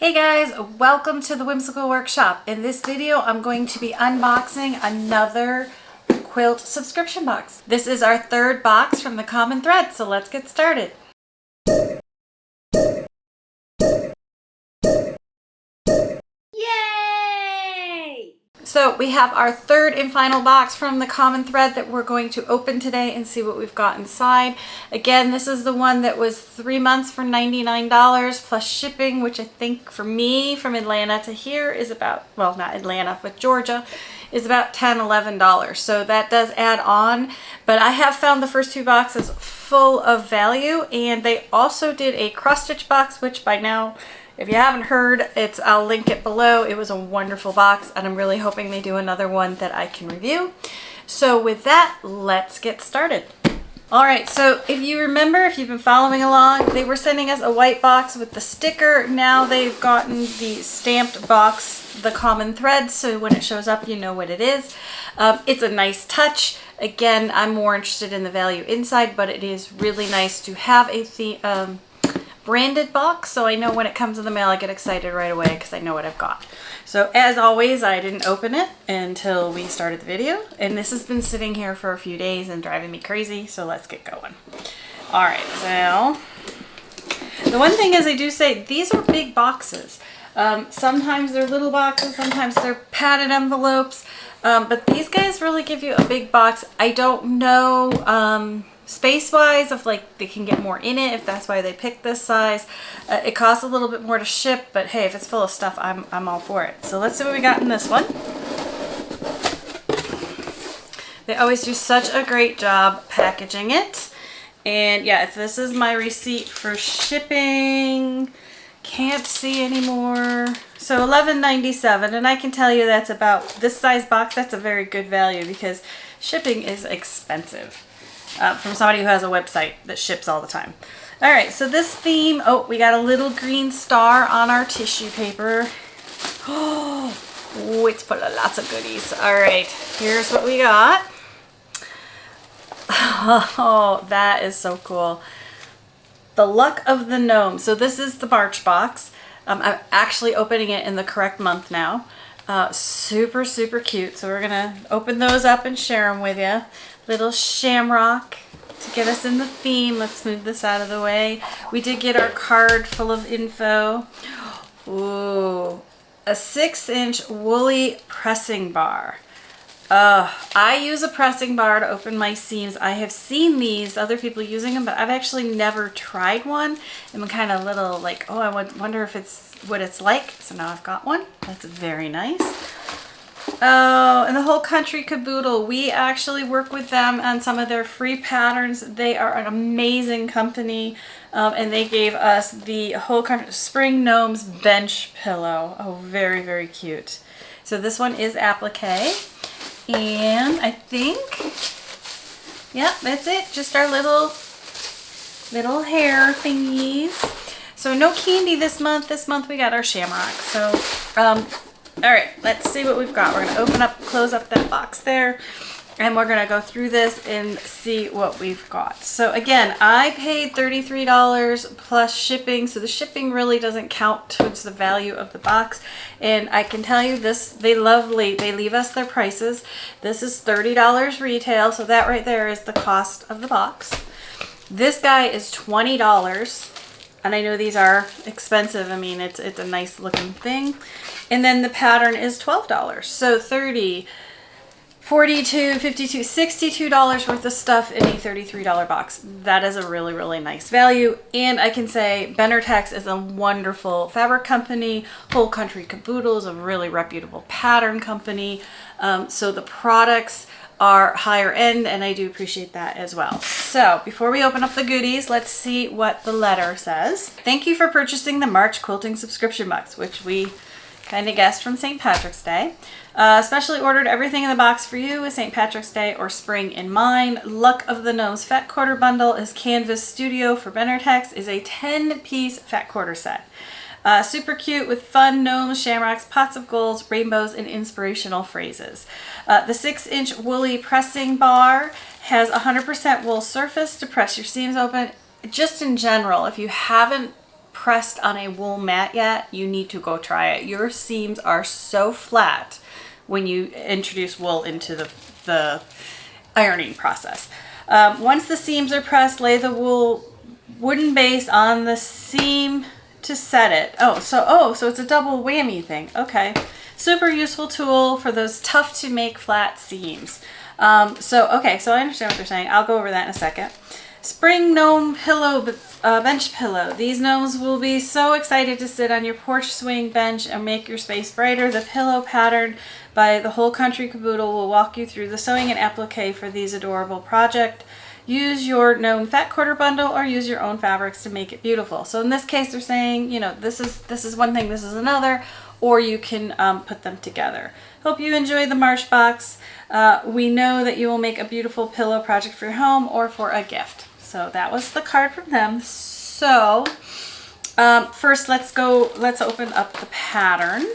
Hey guys, welcome to the Whimsical Workshop. In this video, I'm going to be unboxing another quilt subscription box. This is our third box from the Common Thread, so let's get started. Yay! So we have our third and final box from the Common Thread that we're going to open today and see what we've got inside. Again, this is the one that was 3 months for $99 plus shipping, which I think for me from Atlanta to here is about, well, not Atlanta, but Georgia, is about $10, $11. So that does add on, but I have found the first two boxes full of value, and they also did a cross-stitch box, which by now, if you haven't heard, I'll link it below. It was a wonderful box, and I'm really hoping they do another one that I can review. So with that, let's get started. All right, so if you remember, if you've been following along, they were sending us a white box with the sticker. Now they've gotten the stamped box, the Common Thread, so when it shows up, you know what it is. It's a nice touch. Again, I'm more interested in the value inside, but it is really nice to have a branded box, so I know when it comes in the mail I get excited right away because I know what I've got. So as always, I didn't open it until we started the video, and this has been sitting here for a few days and driving me crazy, so let's get going. All right, so the one thing is, I do say these are big boxes. Sometimes they're little boxes, sometimes they're padded envelopes, but these guys really give you a big box. I don't know space-wise if like they can get more in it, if that's why they picked this size. It costs a little bit more to ship, but hey, if it's full of stuff, I'm all for it. So let's see what we got in this one. They always do such a great job packaging it. And yeah, this is my receipt for shipping. Can't see anymore. So $11.97, and I can tell you that's about this size box. That's a very good value because shipping is expensive. From somebody who has a website that ships all the time. All right, so this theme, oh, we got a little green star on our tissue paper. Oh, it's full of lots of goodies. All right, here's what we got. Oh, that is so cool. The Luck of the Gnome. So this is the March box. I'm actually opening it in the correct month now. Super, super cute. So we're gonna open those up and share them with you. Little shamrock to get us in the theme. Let's move this out of the way. We did get our card full of info. Ooh, a 6-inch woolly pressing bar. I use a pressing bar to open my seams. I have seen these, other people using them, but I've actually never tried one. I'm kind of little like, oh, I wonder if it's what it's like. So now I've got one. That's very nice. Oh, and the Whole Country Caboodle. We actually work with them on some of their free patterns. They are an amazing company, and they gave us the Whole Country Spring Gnomes bench pillow. Oh, very, very cute. So this one is applique, and I think, yeah, that's it. Just our little hair thingies. So no candy this month. This month we got our shamrock. So, all right, let's see what we've got. We're going to open up, close up that box there, and we're going to go through this and see what we've got. So again, I paid $33 plus shipping, so the shipping really doesn't count towards the value of the box. And I can tell you this, they leave us their prices. This is $30 retail, so that right there is the cost of the box. This guy is $20. And I know these are expensive. I mean, it's a nice looking thing. And then the pattern is $12. So $30, $42, $52, $62 worth of stuff in a $33 box. That is a really, really nice value. And I can say Benartex is a wonderful fabric company. Whole Country Caboodle is a really reputable pattern company. So the products are higher end, and I do appreciate that as well. So before we open up the goodies, let's see what the letter says. Thank you for purchasing the March quilting subscription box, which we kind of guessed from St. Patrick's Day. Specially ordered everything in the box for you with St. Patrick's Day or spring in mind. Luck of the Gnomes Fat Quarter Bundle is Canvas Studio for Benartex, is a 10-piece fat quarter set. Super cute with fun gnomes, shamrocks, pots of golds, rainbows, and inspirational phrases. The 6-inch woolly pressing bar has 100% wool surface to press your seams open. Just in general, if you haven't pressed on a wool mat yet, you need to go try it. Your seams are so flat when you introduce wool into the ironing process. Once the seams are pressed, lay the wooden base on the seam to set it. So it's a double whammy thing. Okay. Super useful tool for those tough to make flat seams. So I understand what they're saying. I'll go over that in a second. Spring gnome pillow, bench pillow. These gnomes will be so excited to sit on your porch swing bench and make your space brighter. The pillow pattern by the Whole Country Caboodle will walk you through the sewing and applique for these adorable projects. Use your gnome fat quarter bundle or use your own fabrics to make it beautiful. So in this case, they're saying, you know, this is one thing, this is another, or you can put them together. Hope you enjoy the March box. We know that you will make a beautiful pillow project for your home or for a gift. So that was the card from them. So first let's open up the pattern.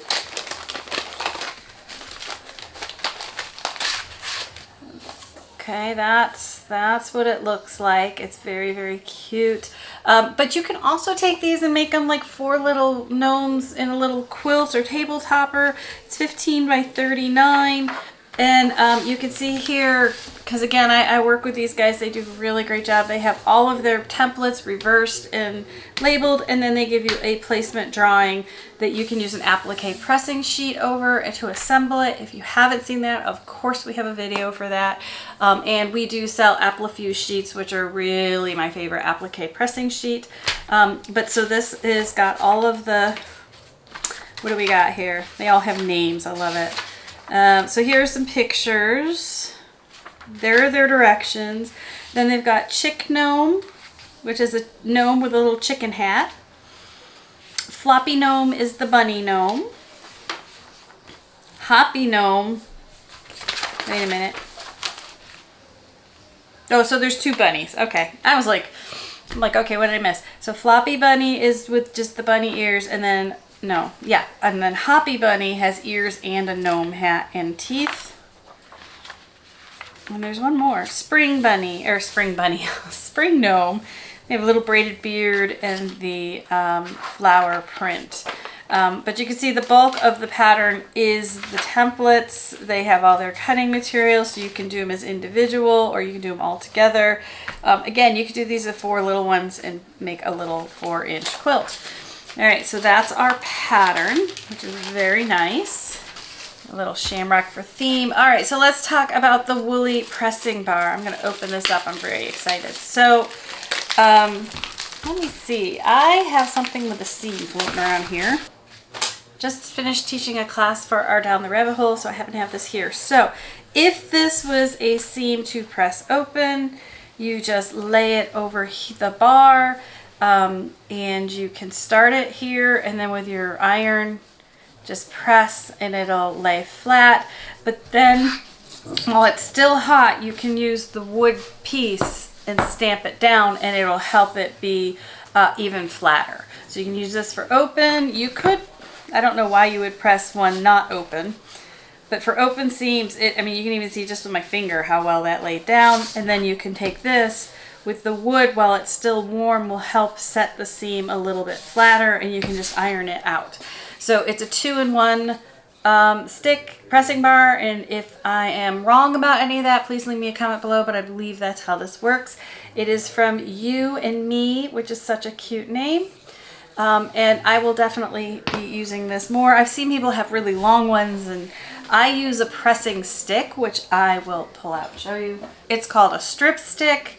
Okay, that's what it looks like. It's very, very cute. But you can also take these and make them like 4 little gnomes in a little quilt or table topper. It's 15 by 39. And you can see here, because again, I work with these guys. They do a really great job. They have all of their templates reversed and labeled, and then they give you a placement drawing that you can use an applique pressing sheet over to assemble it. If you haven't seen that, of course we have a video for that. And we do sell Applifuse sheets, which are really my favorite applique pressing sheet. But so this is got all of the, what do we got here? They all have names. I love it. So here are some pictures. There are their directions. Then they've got Chick Gnome, which is a gnome with a little chicken hat. Floppy Gnome is the bunny gnome. Hoppy Gnome. Wait a minute. Oh, so there's 2 bunnies. Okay. I'm like, okay, what did I miss? So Floppy Bunny is with just the bunny ears, and then and then Hoppy Bunny has ears and a gnome hat and teeth. And there's one more. Spring Gnome. They have a little braided beard and the flower print. But you can see the bulk of the pattern is the templates. They have all their cutting materials, so you can do them as individual or you can do them all together. Again, you could do these as 4 little ones and make a little 4-inch quilt. All right, so that's our pattern, which is very nice. A little shamrock for theme. All right, so let's talk about the woolly pressing bar. I'm going to open this up. I'm very excited. So let me see. I have something with a seam floating around here. Just finished teaching a class for our Down the Rabbit Hole, so I happen to have this here. So if this was a seam to press open, you just lay it over the bar. And you can start it here, and then with your iron just press and it'll lay flat. But then while it's still hot, you can use the wood piece and stamp it down, and it'll help it be even flatter. So you can use this for open. You could, I don't know why you would press one not open, but for open seams, you can even see just with my finger how well that laid down. And then you can take this with the wood while it's still warm, will help set the seam a little bit flatter, and you can just iron it out. So it's a 2-in-1 stick pressing bar, and if I am wrong about any of that, please leave me a comment below, but I believe that's how this works. It is from You and Me, which is such a cute name. And I will definitely be using this more. I've seen people have really long ones, and I use a pressing stick, which I will pull out and show you. It's called a strip stick.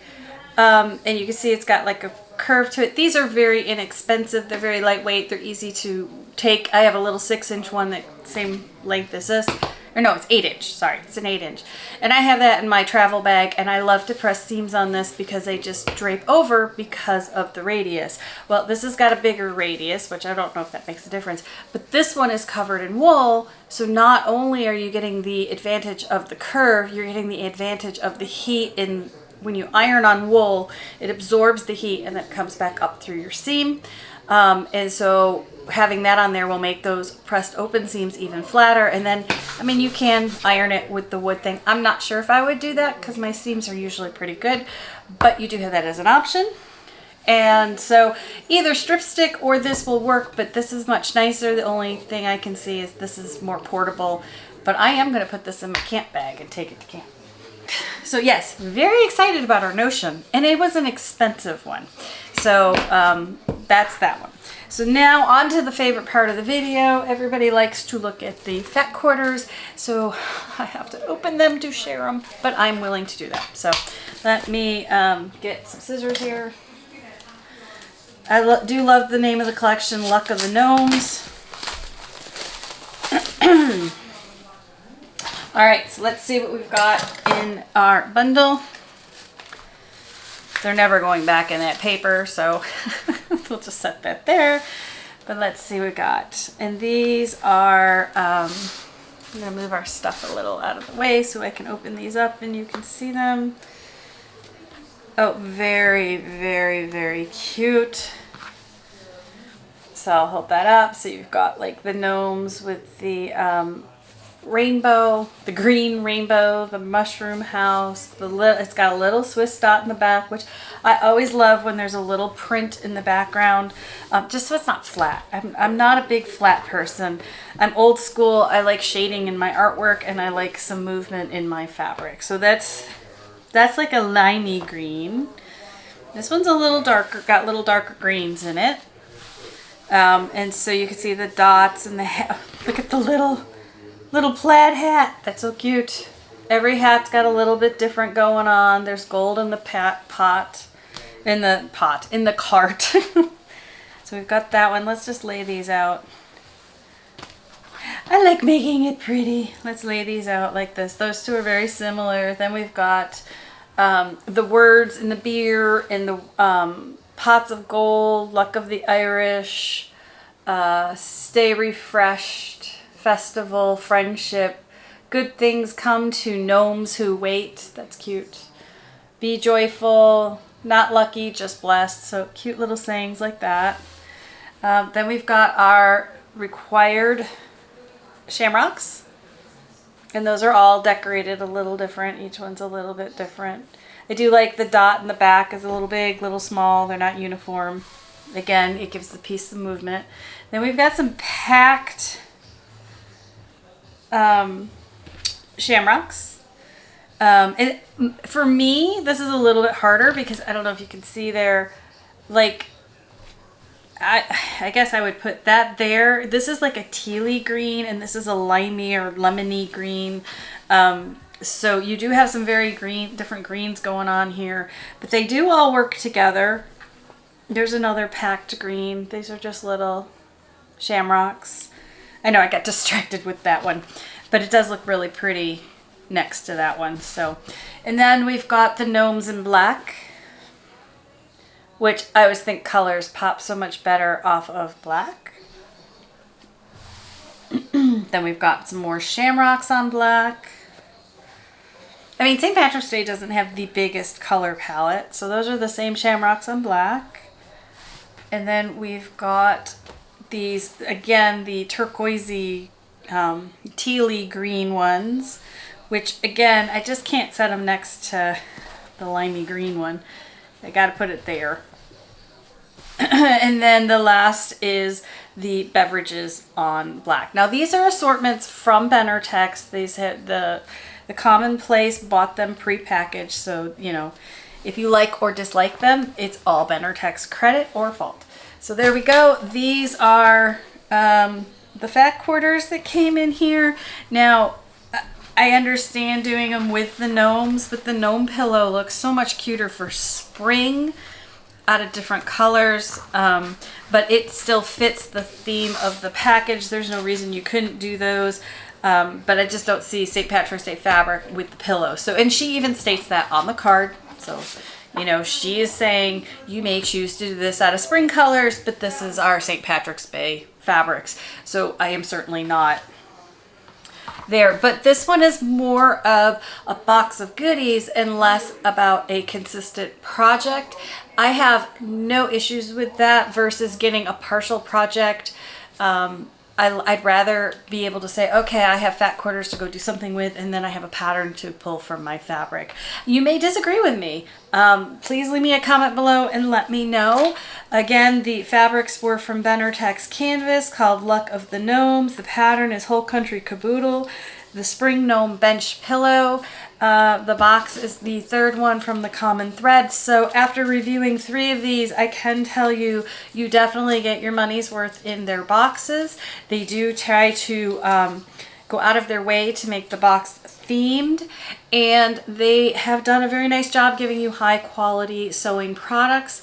And you can see it's got like a curve to it. These are very inexpensive. They're very lightweight. They're easy to take. I have a little 6-inch one that same length as this. Or no, it's 8-inch. Sorry, it's an 8-inch. And I have that in my travel bag, and I love to press seams on this because they just drape over because of the radius. Well, this has got a bigger radius, which I don't know if that makes a difference, but this one is covered in wool, so not only are you getting the advantage of the curve, you're getting the advantage of the heat in. When you iron on wool, it absorbs the heat and then comes back up through your seam. And so having that on there will make those pressed open seams even flatter. And then, you can iron it with the wood thing. I'm not sure if I would do that because my seams are usually pretty good, but you do have that as an option. And so either strip stick or this will work, but this is much nicer. The only thing I can see is this is more portable, but I am going to put this in my camp bag and take it to camp. So yes, very excited about our Notion, and it was an expensive one. So that's that one. So now on to the favorite part of the video. Everybody likes to look at the fat quarters, so I have to open them to share them, but I'm willing to do that. So let me get some scissors here. I do love the name of the collection, Luck of the Gnomes. All right, so let's see what we've got in our bundle. They're never going back in that paper, so we'll just set that there. But let's see what we got. And these are, I'm gonna move our stuff a little out of the way so I can open these up and you can see them. Oh, very, very, very cute. So I'll hold that up. So you've got like the gnomes with the rainbow, the green rainbow, the mushroom house, it's got a little Swiss dot in the back, which I always love when there's a little print in the background, just so it's not flat. I'm not a big flat person. I'm old school. I like shading in my artwork, and I like some movement in my fabric. So that's like a limey green. This one's a little darker, got little darker greens in it. And so you can see the dots and look at the little plaid hat. That's so cute. Every hat's got a little bit different going on. There's gold in the in the cart. So we've got that one. Let's just lay these out. I like making it pretty. Let's lay these out like this. Those two are very similar. Then we've got the words in the beer and the pots of gold, luck of the Irish, stay refreshed, festival, friendship, good things come to gnomes who wait. That's cute. Be joyful, not lucky, just blessed. So cute little sayings like that. Then we've got our required shamrocks. And those are all decorated a little different. Each one's a little bit different. I do like the dot in the back is a little big, little small. They're not uniform. Again, it gives the piece some movement. Then we've got some packed shamrocks. And for me, this is a little bit harder because I don't know if you can see there, like, I guess I would put that there. This is like a tealy green, and this is a limey or lemony green. So you do have some very different greens going on here, but they do all work together. There's another packed green. These are just little shamrocks. I know I got distracted with that one, but it does look really pretty next to that one. So, and then we've got the gnomes in black, which I always think colors pop so much better off of black. Then we've got some more shamrocks on black. I mean, St. Patrick's Day doesn't have the biggest color palette, so those are the same shamrocks on black. And then we've got these, again, the turquoisey, tealy green ones, which again, I just can't set them next to the limey green one. I gotta put it there. And then the last is the beverages on black. Now these are assortments from Benartex. These had the Commonplace bought them pre-packaged, so you know, if you like or dislike them, it's all Benartex credit or fault. So there we go. These are the fat quarters that came in here. Now I understand doing them with the gnomes, but the gnome pillow looks so much cuter for spring out of different colors, but it still fits the theme of the package. There's no reason you couldn't do those. But I just don't see St. Patrick's Day fabric with the pillow. So, and she even states that on the card. So, you know, she is saying you may choose to do this out of spring colors, but this is our St. Patrick's Day fabrics. So I am certainly not there. But this one is more of a box of goodies and less about a consistent project. I have no issues with that versus getting a partial project. I'd rather be able to say, okay, I have fat quarters to go do something with, and then I have a pattern to pull from my fabric. You may disagree with me. Please leave me a comment below and let me know. Again, the fabrics were from Benartex Canvas called Luck of the Gnomes. The pattern is Whole Country Caboodle. The Spring Gnome Bench Pillow. The box is the third one from the Common Thread. So after reviewing 3 of these, I can tell you, you definitely get your money's worth in their boxes. They do try to go out of their way to make the box themed, and they have done a very nice job giving you high quality sewing products.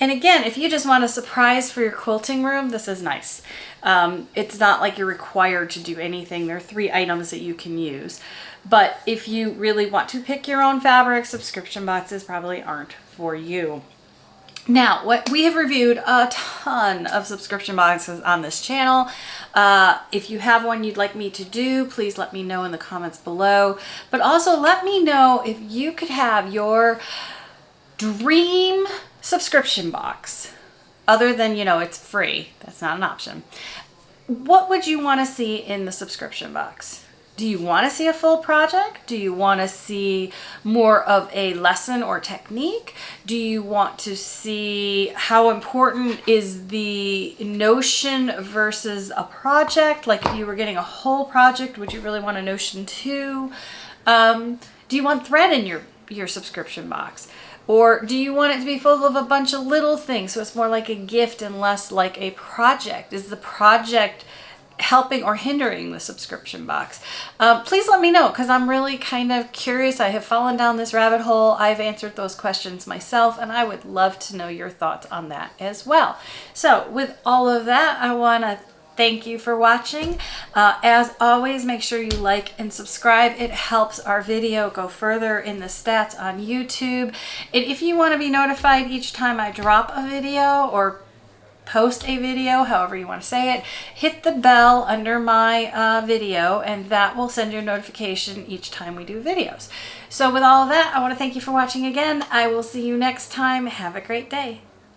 And again, if you just want a surprise for your quilting room, this is nice. It's not like you're required to do anything. There are 3 items that you can use. But if you really want to pick your own fabric, subscription boxes probably aren't for you. Now, what we have reviewed a ton of subscription boxes on this channel. If you have one you'd like me to do, please let me know in the comments below. But also let me know if you could have your dream subscription box, other than, you know, it's free. That's not an option. What would you want to see in the subscription box? Do you want to see a full project? Do you want to see more of a lesson or technique? Do you want to see how important is the notion versus a project? Like if you were getting a whole project, would you really want a notion too? Do you want thread in your subscription box? Or do you want it to be full of a bunch of little things so it's more like a gift and less like a project? Is the project helping or hindering the subscription box? Please let me know, because I'm really kind of curious. I have fallen down this rabbit hole. I've answered those questions myself, and I would love to know your thoughts on that as well. So with all of that, I want to thank you for watching. As always, make sure you like and subscribe. It helps our video go further in the stats on YouTube. And if you want to be notified each time I drop a video or post a video, however you want to say it, hit the bell under my video, and that will send you a notification each time we do videos. So with all of that, I want to thank you for watching again. I will see you next time. Have a great day.